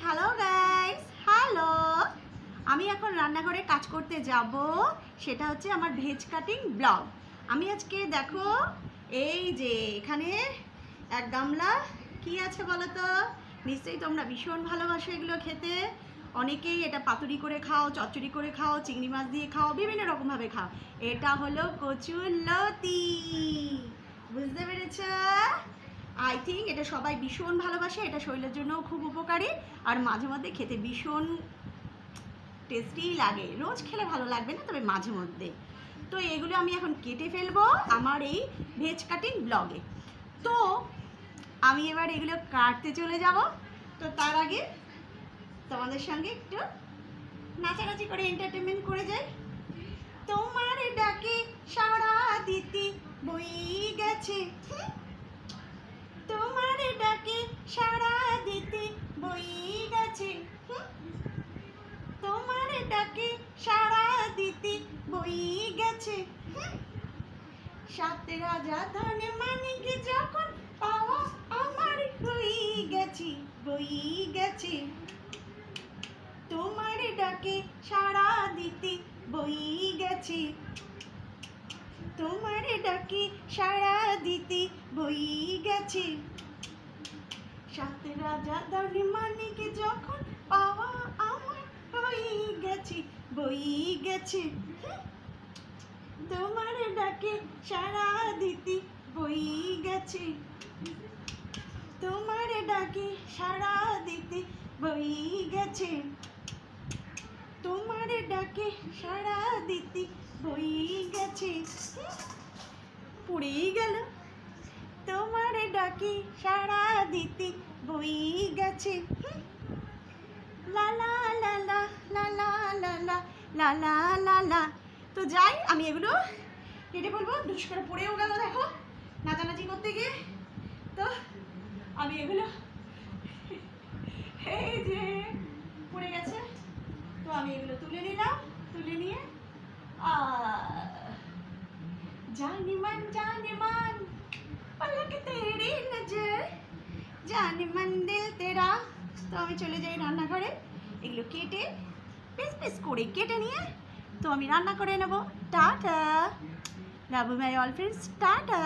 Hello guys, hello. আমি এখন রান্নাঘরে কাজ করতে যাব, সেটা হচ্ছে আমার ভেজ কাটিং ব্লগ। আমি আজকে দেখো এই যে এখানে এক গামলা কি আছে বলো তো? নিশ্চয়ই তোমরা ভীষণ ভালোবাসো এগুলো খেতে। অনেকেই এটা পাতুরি করে খাও, চচ্চড়ি করে খাও, চিংড়ি মাছ দিয়ে খাও, বিভিন্ন রকমভাবে খাও। এটা হলো কচুরলতি, বুঝতে পেরেছ? আই থিঙ্ক এটা সবাই ভীষণ ভালোবাসে। এটা শরীরের জন্যও খুব উপকারী আর মাঝে মধ্যে খেতে ভীষণ টেস্টি লাগে। রোজ খেলে ভালো লাগবে না, তবে মাঝে মধ্যে। তো এগুলো আমি এখন কেটে ফেলবো আমার এই ভেজ কাটিং ব্লগে। তো আমি এবার এগুলো কাটতে চলে যাব। তো তার আগে তোমাদের সঙ্গে একটু নাচানাচি করে এন্টারটেনমেন্ট করে যাই। তোমার ডাকে সাড়া দিতে বই গেছে, তোমার ডাকে সাড়া দিতে বই গেছে, তোমার ডাকে সাড়া দিতে বই গেছে। সাত রাজা ধন মানিক যখন পাওয়া আমার বই গেছে, বই গেছে। তোমার ডাকে সাড়া দিতে বই গেছে, তোমার ডাকে সাড়া দিতে বই গেছে। সাত রাজা ধন মানিক যখন পাওয়া আমার বই গেছে, বই গেছে। তোমার ডাকে সাড়া দিতে বই গেছে, তোমার ডাকে সাড়া দিতে বই গেছে, তোমার ডাকে সাড়া দিতে বই গেছে। পুড়েই গেল। তোমার ডাকে সাড়া দিতে বই গেছে। লা লা লা লা লা লা লা লা লা লা লা লা। তো যাই, আমি এগুলো কেটে বলবো। দুষ করে পড়েও গেল দেখো নাচানাচি করতে গিয়ে। তো আমি এগুলো এই যে পড়ে গেছে, তো আমি এগুলো তুলে নিলাম। তুলে নিয়ে जाने मन पलक तेरी नजर, जाने मन दिल तेरा। তো আমি চলে যাই রান্নাঘরে। এগুলো কেটে পিস পিস করে কেটে নিয়ে তো আমি রান্না করে নেব। Tata, love my all friends, tata.